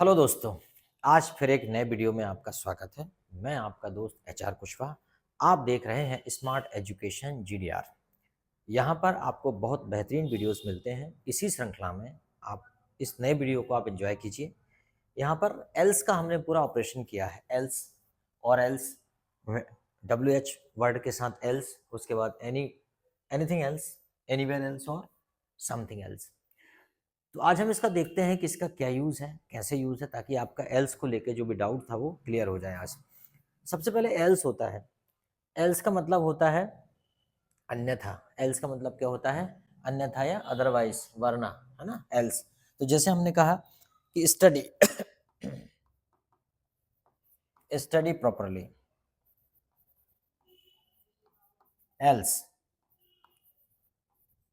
Hello दोस्तों, आज फिर एक नए वीडियो में आपका स्वागत है। मैं आपका दोस्त एचआर कुशवाहा। आप देख रहे हैं स्मार्ट एजुकेशन जीडीआर। यहाँ पर आपको बहुत बेहतरीन वीडियोस मिलते हैं। इसी श्रृंखला में आप इस नए वीडियो को आप एंजॉय कीजिए। यहाँ पर एल्स का हमने पूरा ऑपरेशन किया है। एल्स और एल्स, डब्ल्यू एच वर्ड के साथ एल्स, उसके बाद एनीथिंग एल्स, एनीवेयर एल्स और समथिंग एल्स। तो आज हम इसका देखते हैं कि इसका क्या यूज़ है, कैसे यूज़ है, ताकि आपका एल्स को लेके जो भी डाउट था वो क्लियर हो जाए आज। सबसे पहले एल्स होता है। एल्स का मतलब होता है अन्यथा। एल्स का मतलब क्या होता है? अन्यथा या अदरवाइज, वरना, है ना एल्स। तो जैसे हमने कहा कि study study properly, else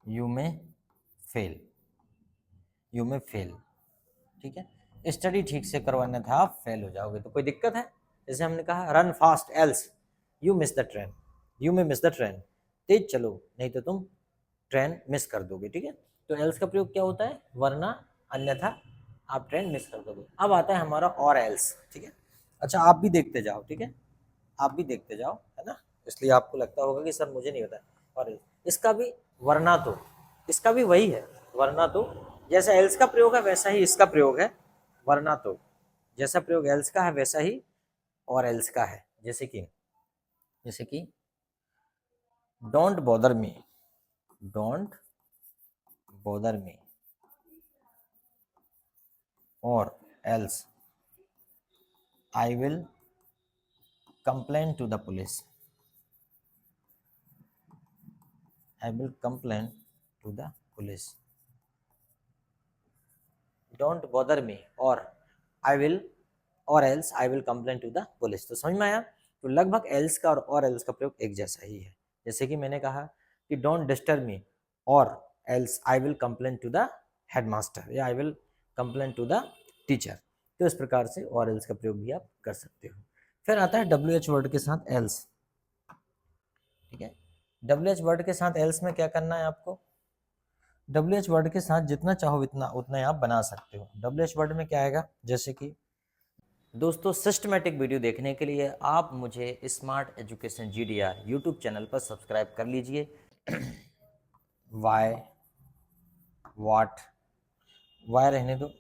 you में फेल, यू में फेल। ठीक है, स्टडी ठीक से करवाना था, आप फेल हो जाओगे तो कोई दिक्कत है। जैसे हमने कहा run fast else you miss the train, you में मिस द ट्रेन। तेज चलो नहीं तो तुम ट्रेन मिस कर दोगे। ठीक है, तो एल्स का प्रयोग क्या होता है? वरना, अन्यथा आप ट्रेन मिस कर दोगे। अब आता है हमारा और एल्स। ठीक है, अच्छा आप भी देखते जाओ। ठीक है, आप भी देखते जाओ, है ना। इसलिए आपको लगता होगा कि सर मुझे नहीं पता। और इसका भी वरना तो, इसका भी वही है, वरना तो। जैसा एल्स का प्रयोग है वैसा ही इसका प्रयोग है, वरना तो। जैसा प्रयोग एल्स का है वैसा ही और एल्स का है। जैसे कि don't bother me, don't bother me, or else I will complain to the police, I will complain to the police. Don't bother me or I will, or else I will complain to the police. तो समझ में आया? तो लगभग else का और else का प्रयोग एक जैसा ही है। जैसे कि मैंने कहा कि don't disturb me or else I will complain to the headmaster, या I will complain to the teacher. तो इस प्रकार से और एल्स का प्रयोग भी आप कर सकते हो। फिर आता है डब्ल्यू एच वर्ड के साथ एल्स। ठीक है, डब्ल्यू एच वर्ड के साथ एल्स में क्या करना है आपको? डब्ल्यू एच वर्ड के साथ जितना चाहो इतना उतना आप बना सकते हो। डब्ल्यू एच वर्ड में क्या आएगा? जैसे कि दोस्तों, सिस्टमेटिक वीडियो देखने के लिए आप मुझे smart education GDR YouTube channel पर सब्सक्राइब कर लीजिए। वाई, वाट, वाई रहने दो,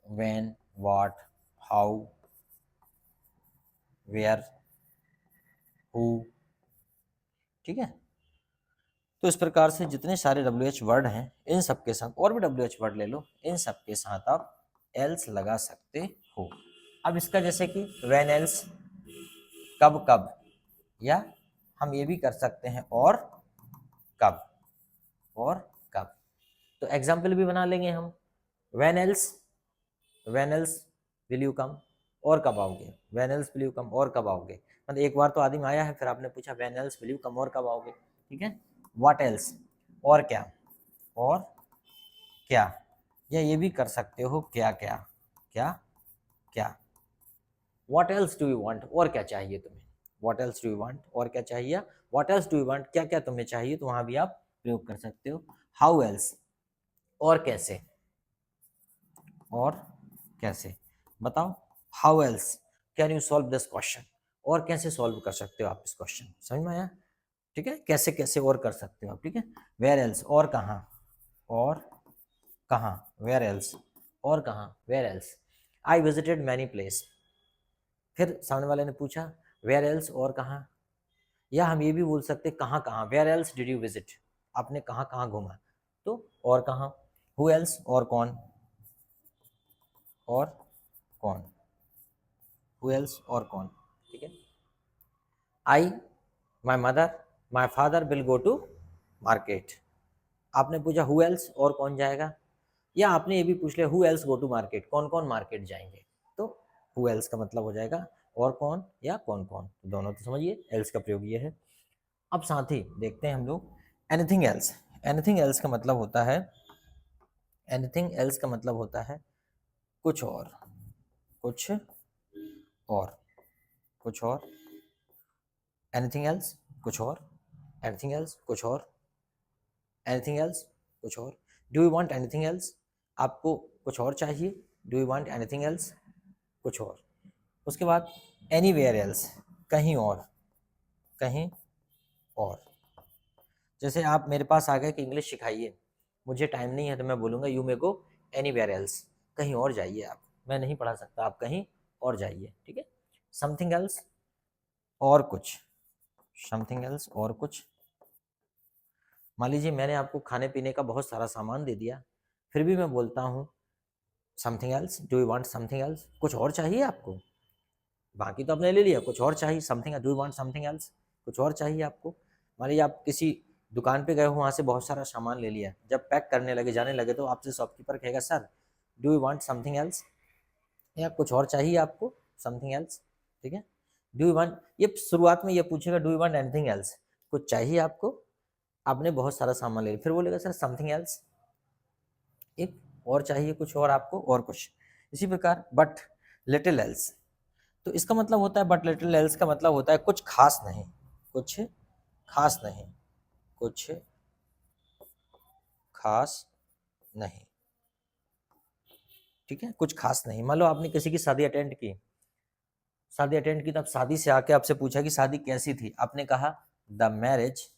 when, what, how, where, who. ठीक है, तो इस प्रकार से जितने सारे डब्ल्यू एच वर्ड हैं इन सब के साथ, और भी डब्ल्यू एच वर्ड ले लो, इन सब के साथ आप एल्स लगा सकते हो। अब इसका जैसे कि व्हेन एल्स, कब कब, या हम ये भी कर सकते हैं और कब, और कब। तो एग्जाम्पल भी बना लेंगे हम। When else, when else will you come, और कब आओगे। When else will you come, और कब आओगे। मतलब एक बार तो आदमी आया है, फिर आपने पूछा when else will you come, और कब आओगे। ठीक है, व्हाट एल्स, और क्या, और क्या। या ये भी कर सकते हो क्या क्या, क्या क्या। What else do you want, और क्या चाहिए तुम्हें। What else do you want, और क्या चाहिए। What else do you want, क्या क्या तुम्हें चाहिए, तो वहां भी आप प्रयोग कर सकते हो। हाउ एल्स, और कैसे, और कैसे। बताओ, how else can you solve this question, और कैसे सॉल्व कर सकते हो आप इस क्वेश्चन। समझ में आया? ठीक है, कैसे कैसे और कर सकते हो आप। ठीक है, वेयर एल्स, और कहाँ, और कहाँ, वेयर एल्स, और कहाँ, where else. I visited many place, फिर सामने वाले ने पूछा वेयर एल्स, और कहाँ। या हम ये भी बोल सकते कहाँ कहाँ, where else did you visit, आपने कहाँ कहाँ घूमा। तो और कहाँ, हु एल्स, और कौन, और कौन, हु एल्स, और कौन। ठीक है, I, my mother, my father will go to market. आपने पूछा हु एल्स, और कौन जाएगा। या आपने ये भी पूछ लिया who else go to market, कौन कौन मार्केट जाएंगे। तो हु एल्स का मतलब हो जाएगा और कौन या कौन कौन, दोनों तो समझिए एल्स का प्रयोग ये है। अब साथ ही देखते हैं हम लोग एनीथिंग एल्स। एनीथिंग एल्स का मतलब होता है, एनीथिंग एल्स का मतलब होता है कुछ और, कुछ और, कुछ और। एनीथिंग एल्स कुछ और, एनीथिंग एल्स कुछ और, एनीथिंग एल्स कुछ और। Do you want anything else, आपको कुछ और चाहिए, do you want anything else, कुछ और। उसके बाद एनीवेयर एल्स, कहीं और, कहीं और। जैसे आप मेरे पास आ गए कि इंग्लिश सिखाइए, मुझे टाइम नहीं है, तो मैं बोलूँगा you may go anywhere else, कहीं और जाइए आप, मैं नहीं पढ़ा सकता, आप कहीं और जाइए, ठीक है। समथिंग एल्स, और कुछ, समथिंग एल्स और कुछ। मान लीजिए मैंने आपको खाने पीने का बहुत सारा सामान दे दिया, फिर भी मैं बोलता हूँ something else, do you want something else, कुछ और चाहिए आपको, बाकी तो आपने ले लिया, कुछ और चाहिए, something, do you want something else, कुछ और चाहिए आपको। मान लीजिए आप किसी दुकान पे गए हो, वहाँ से बहुत सारा सामान ले लिया, जब पैक करने लगे, जाने लगे, तो आपसे शॉपकीपर कहेगा sir do you want something else, या कुछ और चाहिए आपको, समथिंग एल्स, ठीक है। डू यू वांट, ये शुरुआत में ये पूछेगा do you want anything else, कुछ चाहिए आपको, आपने बहुत सारा सामान ले लिया, फिर बोलेगा सर समथिंग एल्स, एक और चाहिए, कुछ और आपको, और कुछ। इसी प्रकार बट लिटिल एल्स, तो इसका मतलब होता है, बट लिटिल एल्स का मतलब होता है कुछ खास नहीं, कुछ खास नहीं, कुछ खास नहीं, ठीक है, कुछ खास नहीं। मान लो आपने किसी की शादी अटेंड की, शादी अटेंड की, तब शादी से आके आपसे पूछा कि शादी कैसी थी, आपने कहा the marriage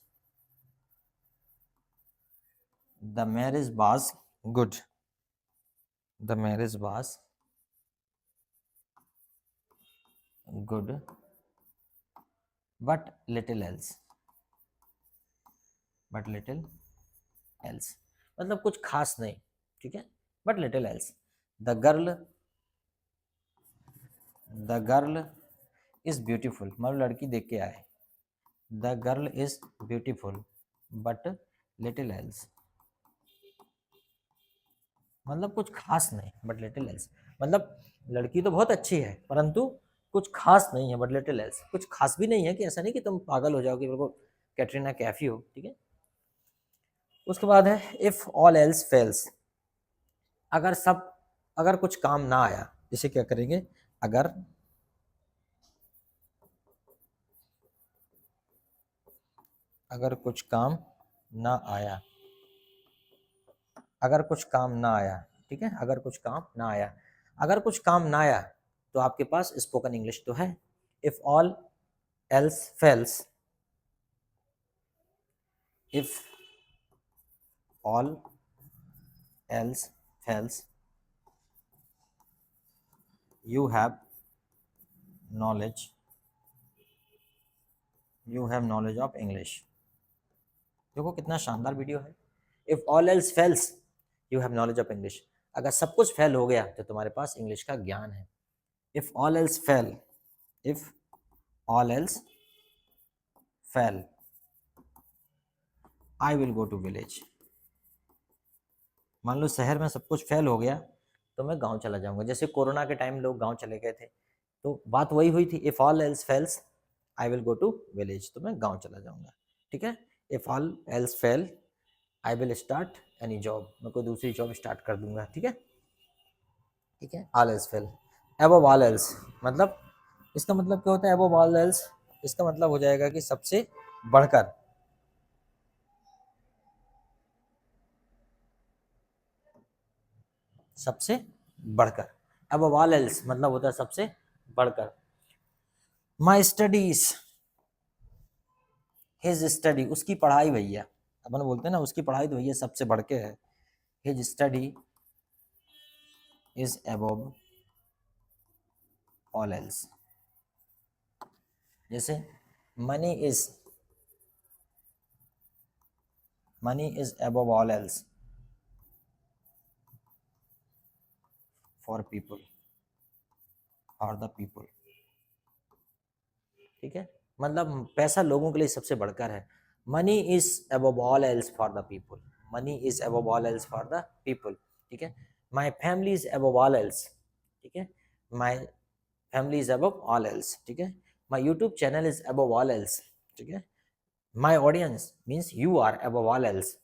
was good, the marriage was good but little else, but little else, मतलब कुछ खास नहीं, ठीक है, but little else. The girl is beautiful, मतलब लड़की देख के आए, the girl is beautiful but little else, मतलब कुछ खास नहीं बट लिटिल एल्स, मतलब लड़की तो बहुत अच्छी है परंतु कुछ खास नहीं है, बट लिटिल एल्स, कुछ खास भी नहीं है, कि ऐसा नहीं कि तुम पागल हो जाओगे, बिल्कुल कैटरीना कैफी हो, ठीक है। उसके बाद है इफ ऑल एल्स फेल्स, अगर सब, अगर कुछ काम ना आया, इसे क्या करेंगे, अगर अगर कुछ काम ना आया, अगर कुछ काम ना आया, ठीक है, अगर कुछ काम ना आया, अगर कुछ काम ना आया, तो आपके पास स्पोकन इंग्लिश तो है। If all else fails, if all else fails, you have knowledge, you have knowledge of English. देखो कितना शानदार वीडियो है। If all else fails, you have knowledge of English, अगर सब कुछ फेल हो गया तो तुम्हारे पास इंग्लिश का ज्ञान है। If all else fail, if all else fail, I will go to village, मान लो शहर में सब कुछ फेल हो गया तो मैं गांव चला जाऊंगा, जैसे कोरोना के टाइम लोग गांव चले गए थे, तो बात वही हुई थी, if all else fails I will go to village, तो मैं गांव चला जाऊंगा, ठीक है। If all else fail I will start any job, मैं कोई दूसरी जॉब स्टार्ट कर दूंगा, ठीक है, ठीक है। All else fail, above all else, मतलब इसका मतलब क्या होता है अबव ऑल एल्स, इसका मतलब हो जाएगा कि सबसे बढ़कर, सबसे बढ़कर, अबव ऑल एल्स मतलब होता है सबसे बढ़कर। माई स्टडीज, हिज स्टडी, उसकी पढ़ाई भैया, अपन बोलते हैं ना उसकी पढ़ाई तो भैया सबसे बढ़ के है, his study is above all else. जैसे money is, money is above all else for people, for the people, ठीक है, मतलब पैसा लोगों के लिए सबसे बढ़कर है। Money is above all else for the people, money is above all else for the people, ठीक है। My family is above all else, ठीक है, my family is above all else, ठीक है। My YouTube channel is above all else, ठीक है। My audience means you are above all else,